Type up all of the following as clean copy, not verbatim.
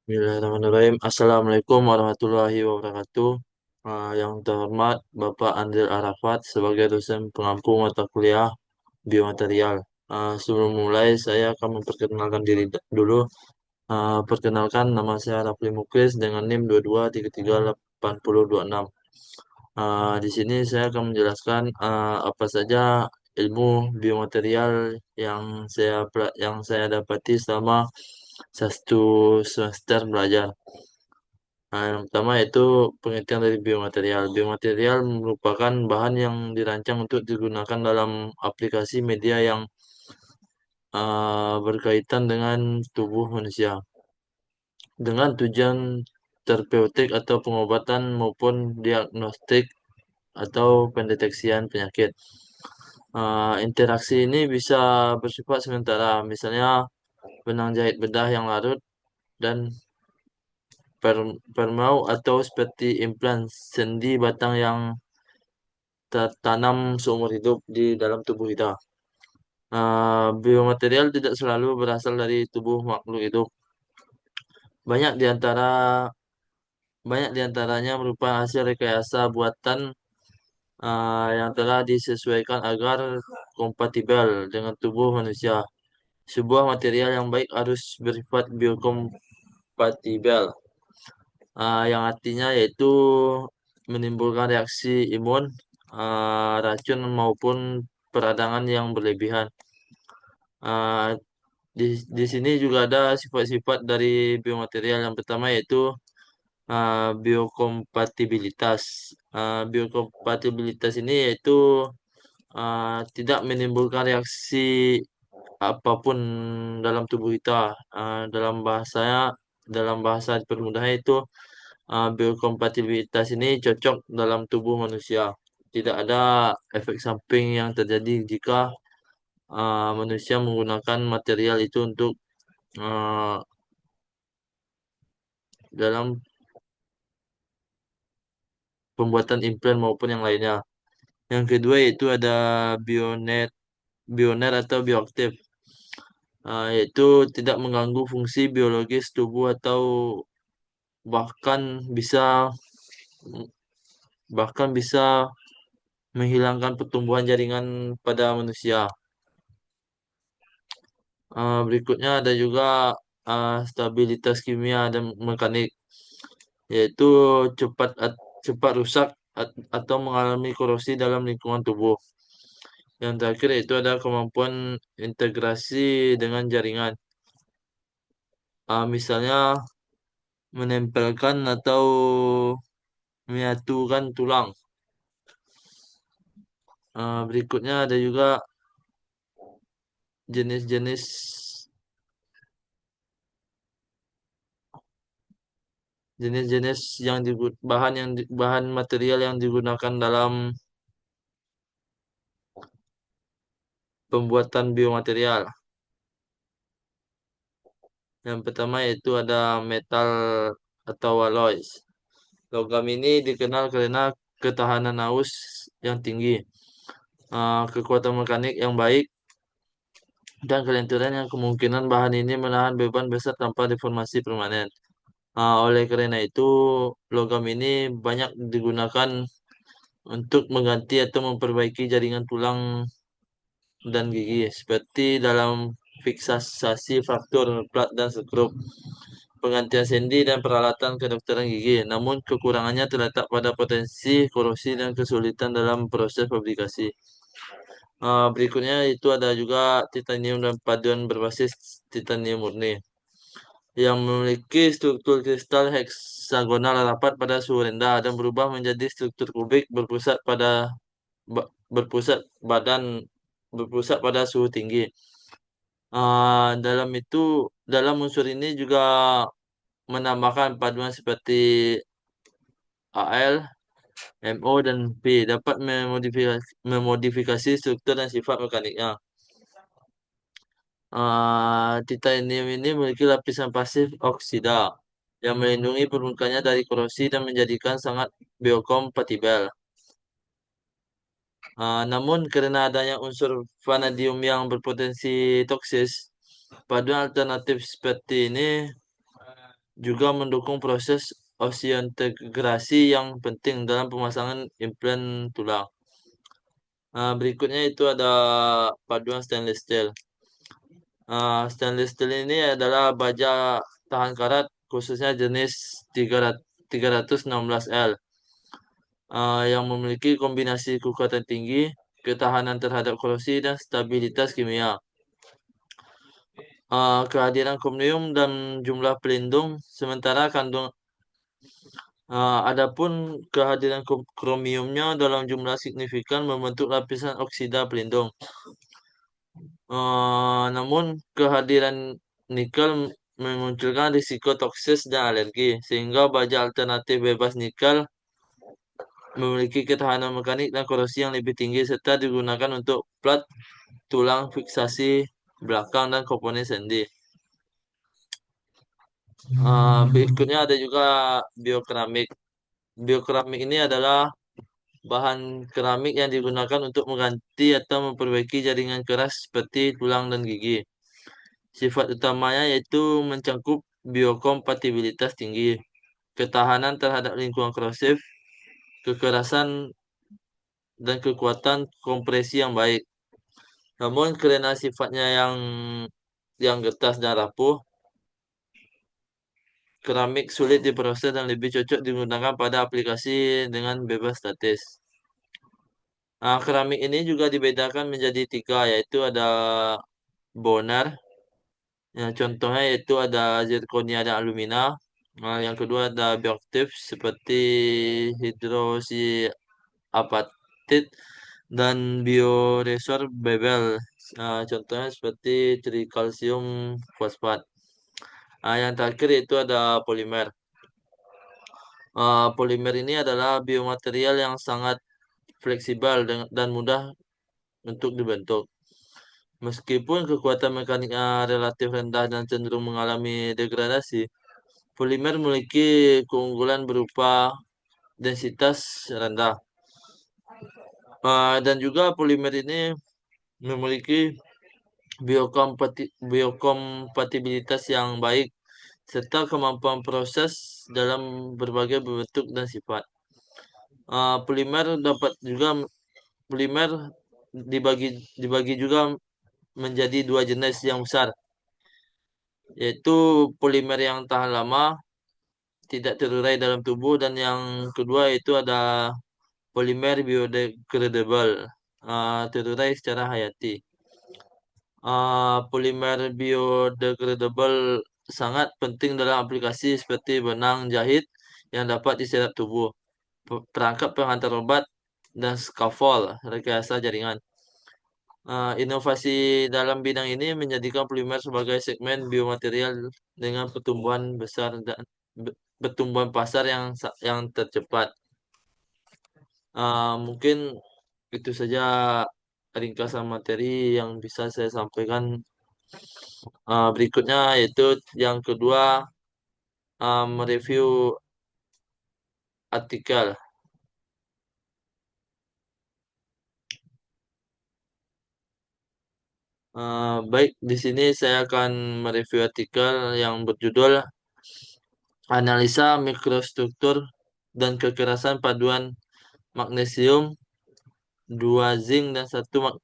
Bismillahirrahmanirrahim. Assalamualaikum warahmatullahi wabarakatuh. Yang terhormat Bapak Andil Arafat sebagai dosen pengampu mata kuliah biomaterial. Sebelum mulai, saya akan memperkenalkan diri dulu. Perkenalkan, nama saya Rafli Muklis dengan NIM 22338026. Di sini saya akan menjelaskan apa saja ilmu biomaterial yang saya dapati selama satu semester belajar. Yang pertama yaitu pengertian dari biomaterial. Biomaterial merupakan bahan yang dirancang untuk digunakan dalam aplikasi media yang berkaitan dengan tubuh manusia dengan tujuan terapeutik atau pengobatan maupun diagnostik atau pendeteksian penyakit. Interaksi ini bisa bersifat sementara, misalnya benang jahit bedah yang larut dan permau atau seperti implan sendi batang yang tertanam seumur hidup di dalam tubuh kita. Biomaterial tidak selalu berasal dari tubuh makhluk hidup. Banyak di antara banyak di antaranya merupakan hasil rekayasa buatan yang telah disesuaikan agar kompatibel dengan tubuh manusia. Sebuah material yang baik harus bersifat biokompatibel, yang artinya yaitu menimbulkan reaksi imun, racun maupun peradangan yang berlebihan. Uh, di di sini juga ada sifat-sifat dari biomaterial. Yang pertama yaitu biokompatibilitas. Biokompatibilitas ini yaitu tidak menimbulkan reaksi apapun dalam tubuh kita. Dalam bahasa dipermudah itu biokompatibilitas ini cocok dalam tubuh manusia. Tidak ada efek samping yang terjadi jika manusia menggunakan material itu untuk uh, dalam pembuatan implan maupun yang lainnya. Yang kedua yaitu ada bionet, bioner atau bioaktif, yaitu tidak mengganggu fungsi biologis tubuh atau bahkan bisa bahkan bisa menghilangkan pertumbuhan jaringan pada manusia. Berikutnya ada juga stabilitas kimia dan mekanik, yaitu cepat cepat rusak atau mengalami korosi dalam lingkungan tubuh. Yang terakhir itu ada kemampuan integrasi dengan jaringan. Misalnya menempelkan atau menyatukan tulang. Berikutnya ada juga jenis-jenis jenis-jenis bahan material yang digunakan dalam pembuatan biomaterial. Yang pertama yaitu ada metal atau alloys. Logam ini dikenal karena ketahanan aus yang tinggi, kekuatan mekanik yang baik, dan kelenturan yang kemungkinan bahan ini menahan beban besar tanpa deformasi permanen. Oleh karena itu, logam ini banyak digunakan untuk mengganti atau memperbaiki jaringan tulang dan gigi, seperti dalam fiksasi fraktur, plat, dan skrup, penggantian sendi, dan peralatan kedokteran gigi. Namun, kekurangannya terletak pada potensi korosi dan kesulitan dalam proses fabrikasi. Berikutnya itu ada juga titanium dan paduan berbasis titanium murni yang memiliki struktur kristal heksagonal rapat pada suhu rendah dan berubah menjadi struktur kubik berpusat badan berpusat pada suhu tinggi. Dalam unsur ini juga menambahkan paduan seperti Al, Mo, dan P dapat memodifikasi struktur dan sifat mekaniknya. Titanium ini memiliki lapisan pasif oksida yang melindungi permukaannya dari korosi dan menjadikan sangat biokompatibel. Namun karena adanya unsur vanadium yang berpotensi toksis, paduan alternatif seperti ini juga mendukung proses oseointegrasi yang penting dalam pemasangan implan tulang. Berikutnya itu ada paduan stainless steel. Stainless steel ini adalah baja tahan karat khususnya jenis 316L yang memiliki kombinasi kekuatan tinggi, ketahanan terhadap korosi, dan stabilitas kimia. Kehadiran kromnium dan jumlah pelindung sementara kandung adapun kehadiran kromiumnya dalam jumlah signifikan membentuk lapisan oksida pelindung. Namun kehadiran nikel memunculkan risiko toksis dan alergi, sehingga baja alternatif bebas nikel memiliki ketahanan mekanik dan korosi yang lebih tinggi serta digunakan untuk plat tulang fiksasi belakang dan komponen sendi. Berikutnya ada juga biokeramik. Biokeramik ini adalah bahan keramik yang digunakan untuk mengganti atau memperbaiki jaringan keras seperti tulang dan gigi. Sifat utamanya yaitu mencakup biokompatibilitas tinggi, ketahanan terhadap lingkungan korosif, kekerasan dan kekuatan kompresi yang baik. Namun karena sifatnya yang getas dan rapuh, keramik sulit diproses dan lebih cocok digunakan pada aplikasi dengan bebas statis. Keramik ini juga dibedakan menjadi tiga, yaitu ada bonar. Yang contohnya yaitu ada zirconia dan alumina. Yang kedua ada bioaktif seperti hidroksi apatit dan bioresor bebel. Contohnya seperti trikalsium fosfat. Yang terakhir itu ada polimer. Polimer ini adalah biomaterial yang sangat fleksibel dan mudah untuk dibentuk. Meskipun kekuatan mekaniknya relatif rendah dan cenderung mengalami degradasi, polimer memiliki keunggulan berupa densitas rendah. Dan juga polimer ini memiliki biokompatibilitas yang baik serta kemampuan proses dalam berbagai bentuk dan sifat. Polimer dapat juga polimer dibagi dibagi juga menjadi dua jenis yang besar, yaitu polimer yang tahan lama, tidak terurai dalam tubuh, dan yang kedua itu ada polimer biodegradable, terurai secara hayati. Polimer biodegradable sangat penting dalam aplikasi seperti benang jahit yang dapat diserap tubuh, perangkap penghantar obat, dan scaffold rekayasa jaringan. Inovasi dalam bidang ini menjadikan polimer sebagai segmen biomaterial dengan pertumbuhan besar dan pertumbuhan pasar yang tercepat. Mungkin itu saja ringkasan materi yang bisa saya sampaikan. Berikutnya yaitu yang kedua, mereview artikel. Baik, di sini saya akan mereview artikel yang berjudul Analisa Mikrostruktur dan Kekerasan Paduan Magnesium, 2 zinc dan 1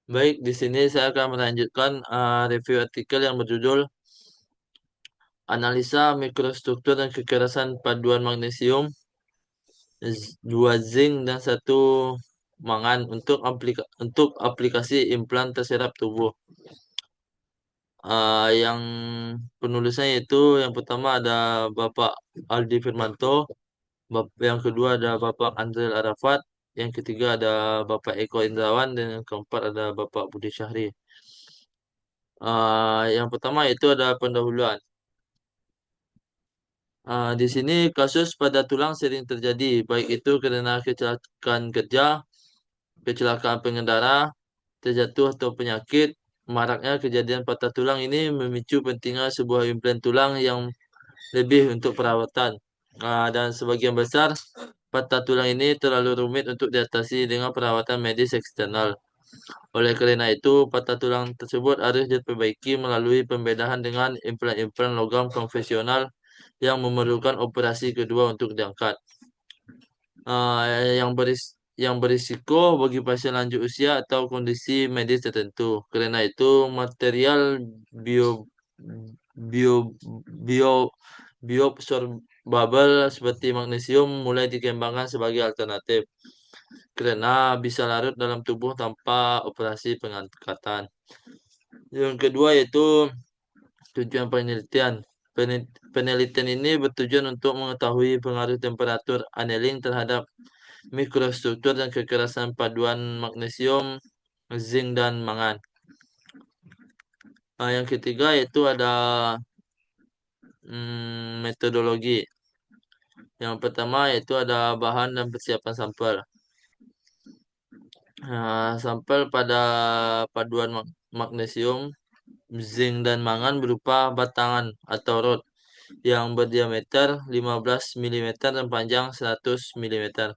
Baik, di sini saya akan melanjutkan review artikel yang berjudul Analisa Mikrostruktur dan Kekerasan Paduan Magnesium, 2 zinc dan 1 mangan untuk aplikasi implan terserap tubuh. Yang penulisnya itu yang pertama ada Bapak Aldi Firmanto, yang kedua ada Bapak Andrel Arafat, yang ketiga ada Bapak Eko Indrawan, dan yang keempat ada Bapak Budi Syahri. Yang pertama itu ada pendahuluan. Di sini kasus pada tulang sering terjadi, baik itu karena kecelakaan kerja, kecelakaan pengendara, terjatuh atau penyakit. Maraknya kejadian patah tulang ini memicu pentingnya sebuah implan tulang yang lebih untuk perawatan. Dan sebagian besar patah tulang ini terlalu rumit untuk diatasi dengan perawatan medis eksternal. Oleh karena itu, patah tulang tersebut harus diperbaiki melalui pembedahan dengan implan-implan logam konvensional yang memerlukan operasi kedua untuk diangkat. Yang berisiko bagi pasien lanjut usia atau kondisi medis tertentu. Karena itu, material bio bio bio bioabsorbable seperti magnesium mulai dikembangkan sebagai alternatif karena bisa larut dalam tubuh tanpa operasi pengangkatan. Yang kedua yaitu tujuan penelitian. Penelitian ini bertujuan untuk mengetahui pengaruh temperatur annealing terhadap mikrostruktur dan kekerasan paduan magnesium, zinc, dan mangan. Yang ketiga yaitu ada metodologi. Yang pertama yaitu ada bahan dan persiapan sampel. Sampel pada paduan magnesium, zinc, dan mangan berupa batangan atau rod yang berdiameter 15 mm dan panjang 100 mm.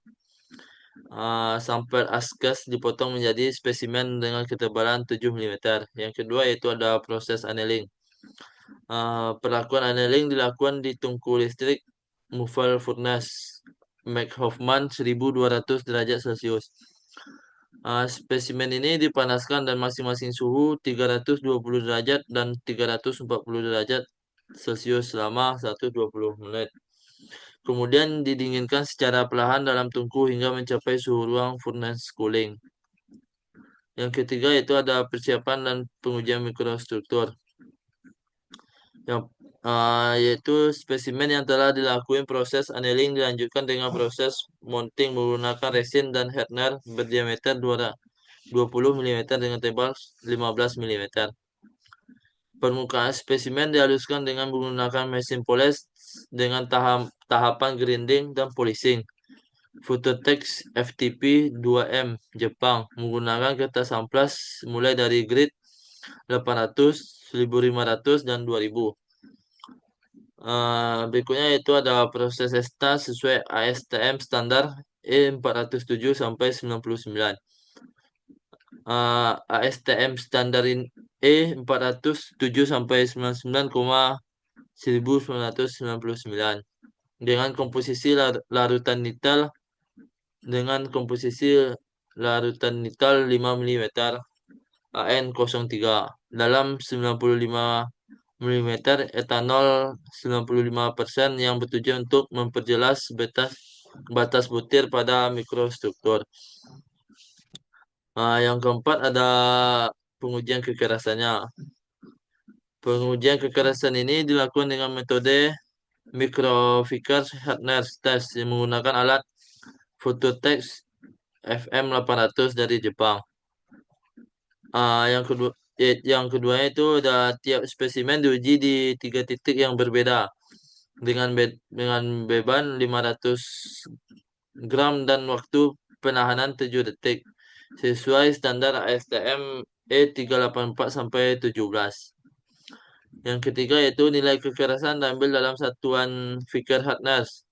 Sampel askas dipotong menjadi spesimen dengan ketebalan 7 mm. Yang kedua yaitu ada proses annealing. Perlakuan annealing dilakukan di tungku listrik Muffle Furnace McHoffman 1200 derajat Celcius. Spesimen ini dipanaskan dan masing-masing suhu 320 derajat dan 340 derajat Celcius selama 120 menit. Kemudian didinginkan secara perlahan dalam tungku hingga mencapai suhu ruang furnace cooling. Yang ketiga itu ada persiapan dan pengujian mikrostruktur. Yaitu spesimen yang telah dilakukan proses annealing dilanjutkan dengan proses mounting menggunakan resin dan hardener berdiameter 20 mm dengan tebal 15 mm. Permukaan spesimen dihaluskan dengan menggunakan mesin polish dengan tahapan grinding dan polishing. Futotex FTP 2M Jepang menggunakan kertas amplas mulai dari grade 800, 1500, dan 2000. Berikutnya itu ada proses ESTA sesuai ASTM standar E407 sampai 99. ASTM standar E407 sampai 99,1999 dengan komposisi larutan nital 5 mm AN03 dalam 95 mm etanol 95% yang bertujuan untuk memperjelas batas butir pada mikrostruktur. Yang keempat ada pengujian kekerasannya. Pengujian kekerasan ini dilakukan dengan metode microfiber hardness test yang menggunakan alat Futotex FM800 dari Jepang. Yang keduanya itu ada tiap spesimen diuji di 3 titik yang berbeda dengan beban 500 gram dan waktu penahanan 7 detik sesuai standar ASTM E384 sampai 17. Yang ketiga yaitu nilai kekerasan diambil dalam satuan Ficker hardness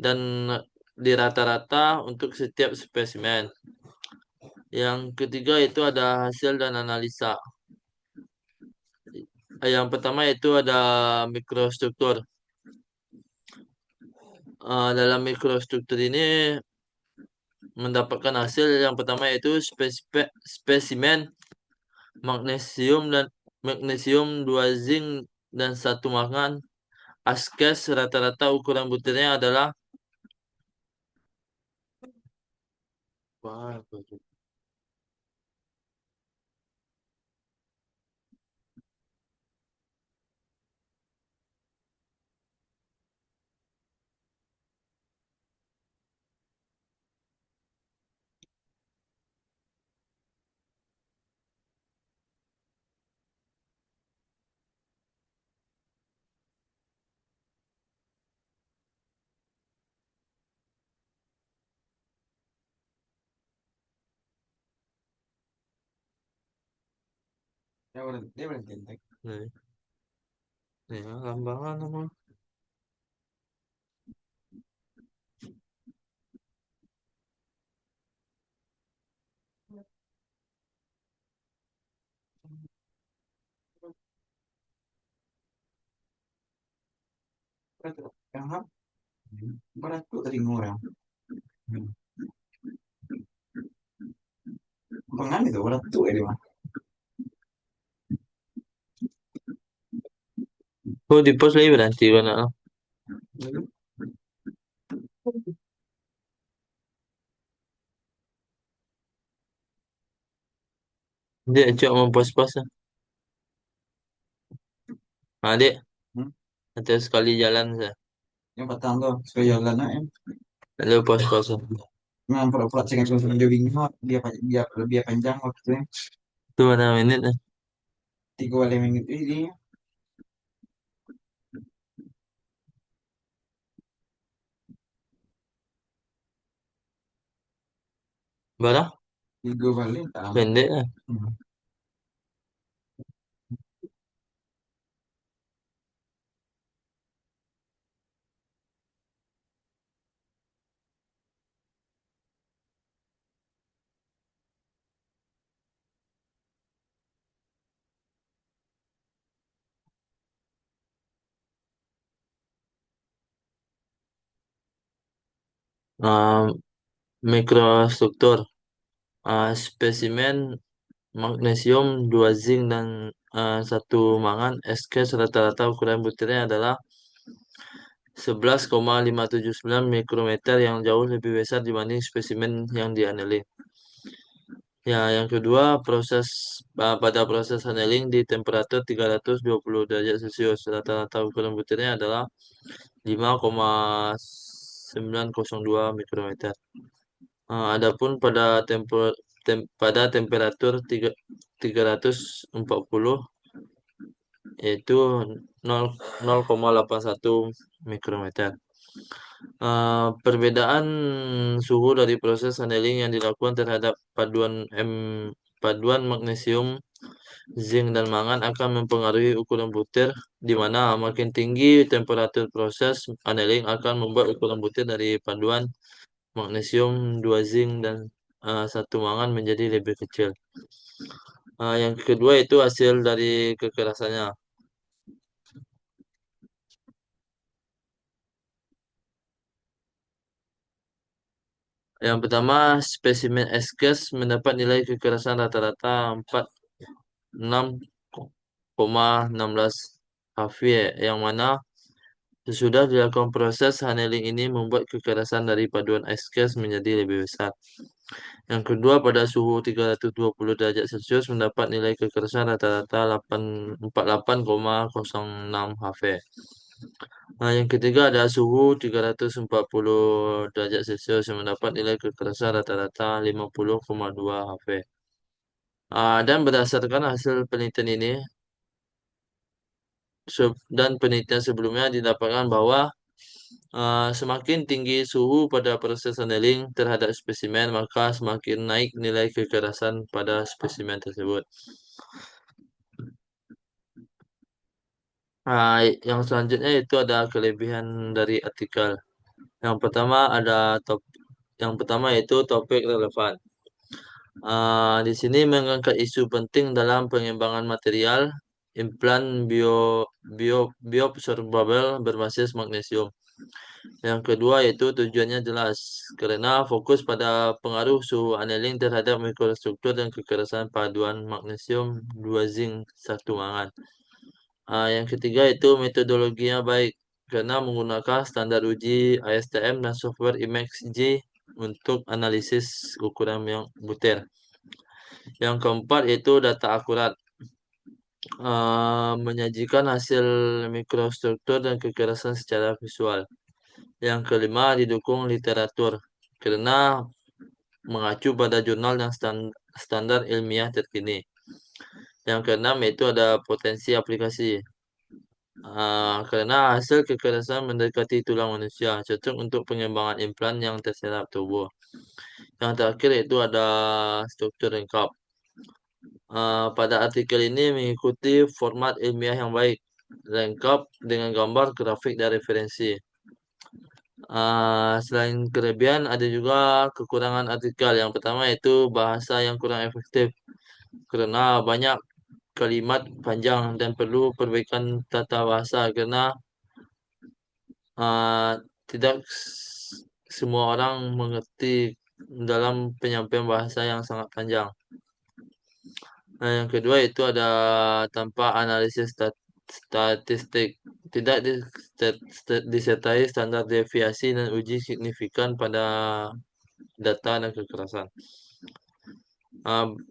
dan di rata-rata untuk setiap spesimen. Yang ketiga itu ada hasil dan analisa. Yang pertama itu ada mikrostruktur. Dalam mikrostruktur ini mendapatkan hasil yang pertama yaitu spesimen magnesium 2 zinc dan 1 mangan. Askes rata-rata ukuran butirnya adalah dia berarti entek. Nih, nih lambangan nama. Berarti yang hap berarti tadi ngurang. Pengan itu berarti tuh ya mah. Oh di pos lagi berhenti kan? Dia cuma pos-pos. Adik, Hmm? atau sekali jalan saya. Yang petang tuh sekali jalan ya. Lalu pos-pos. Memang pura-pura cengeng susun jogging dia dia lebih panjang waktunya. Itu mana menit? 3 menit ini Berapa? 3 balik tam. Pendek lah. Hmm. Ah, mikrostruktur. Spesimen magnesium, 2 zinc dan satu mangan SK rata-rata ukuran butirnya adalah 11,579 mikrometer yang jauh lebih besar dibanding spesimen yang dianalin. Ya, yang kedua pada proses annealing di temperatur 320 derajat Celcius. Rata-rata ukuran butirnya adalah 5,902 mikrometer. Adapun pada temperatur 340 yaitu 0,81 mikrometer. Perbedaan suhu dari proses annealing yang dilakukan terhadap paduan magnesium, zinc, dan mangan akan mempengaruhi ukuran butir, di mana makin tinggi temperatur proses annealing akan membuat ukuran butir dari paduan magnesium, 2 zinc, dan satu mangan menjadi lebih kecil. Yang kedua itu hasil dari kekerasannya. Yang pertama, spesimen Eskes mendapat nilai kekerasan rata-rata 46,16 HV, yang mana sesudah dilakukan proses annealing ini membuat kekerasan dari paduan Eskes menjadi lebih besar. Yang kedua, pada suhu 320 derajat Celcius mendapat nilai kekerasan rata-rata 48,06 HV. Yang ketiga ada suhu 340 derajat Celcius yang mendapat nilai kekerasan rata-rata 50,2 HV. Dan berdasarkan hasil penelitian ini dan penelitian sebelumnya didapatkan bahwa semakin tinggi suhu pada proses annealing terhadap spesimen, maka semakin naik nilai kekerasan pada spesimen tersebut. Yang selanjutnya itu ada kelebihan dari artikel. Yang pertama yang pertama itu topik relevan. Di sini mengangkat isu penting dalam pengembangan material implan bioabsorbable berbasis magnesium. Yang kedua yaitu tujuannya jelas karena fokus pada pengaruh suhu annealing terhadap mikrostruktur dan kekerasan paduan magnesium, 2 zinc, satu mangan. Yang ketiga itu metodologinya baik karena menggunakan standar uji ASTM dan software IMEXG untuk analisis ukuran yang butir. Yang keempat itu data akurat, menyajikan hasil mikrostruktur dan kekerasan secara visual. Yang kelima didukung literatur karena mengacu pada jurnal yang standar ilmiah terkini. Yang keenam itu ada potensi aplikasi. Karena hasil kekerasan mendekati tulang manusia, cocok untuk pengembangan implan yang terserap tubuh. Yang terakhir itu ada struktur lengkap. Pada artikel ini mengikuti format ilmiah yang baik, lengkap dengan gambar, grafik, dan referensi. Selain kelebihan, ada juga kekurangan artikel. Yang pertama yaitu bahasa yang kurang efektif, karena banyak kalimat panjang dan perlu perbaikan tata bahasa karena uh, tidak semua orang mengerti dalam penyampaian bahasa yang sangat panjang. Nah, yang kedua itu ada tanpa analisis statistik, tidak disertai standar deviasi dan uji signifikan pada data dan kekerasan.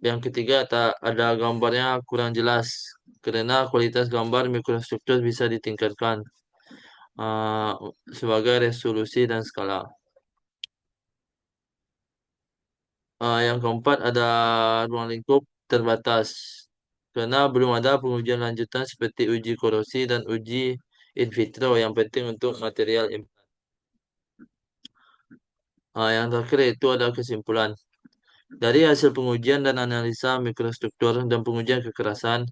Yang ketiga ada gambarnya kurang jelas karena kualitas gambar mikrostruktur bisa ditingkatkan uh, sebagai resolusi dan skala. Yang keempat ada ruang lingkup terbatas karena belum ada pengujian lanjutan seperti uji korosi dan uji in vitro yang penting untuk material implan. Yang terakhir itu ada kesimpulan. Dari hasil pengujian dan analisa mikrostruktur dan pengujian kekerasan,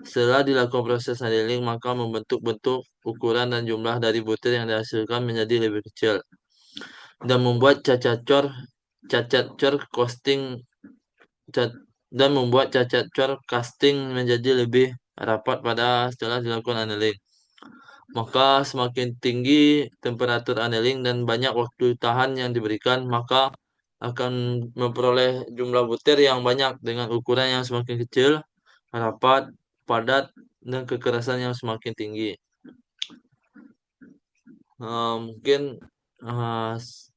setelah dilakukan proses handling, maka membentuk bentuk, ukuran, dan jumlah dari butir yang dihasilkan menjadi lebih kecil dan membuat cacat cor costing cat- dan membuat cacat cor casting menjadi lebih rapat pada setelah dilakukan annealing. Maka semakin tinggi temperatur annealing dan banyak waktu tahan yang diberikan, maka akan memperoleh jumlah butir yang banyak dengan ukuran yang semakin kecil, rapat, padat, dan kekerasan yang semakin tinggi. Mungkin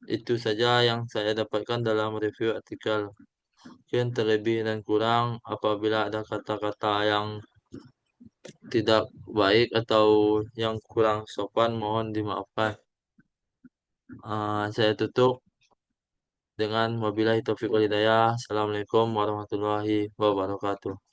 itu saja yang saya dapatkan dalam review artikel. Mungkin terlebih dan kurang apabila ada kata-kata yang tidak baik atau yang kurang sopan mohon dimaafkan. Saya tutup dengan wabillahi taufiq wal hidayah. Assalamualaikum warahmatullahi wabarakatuh.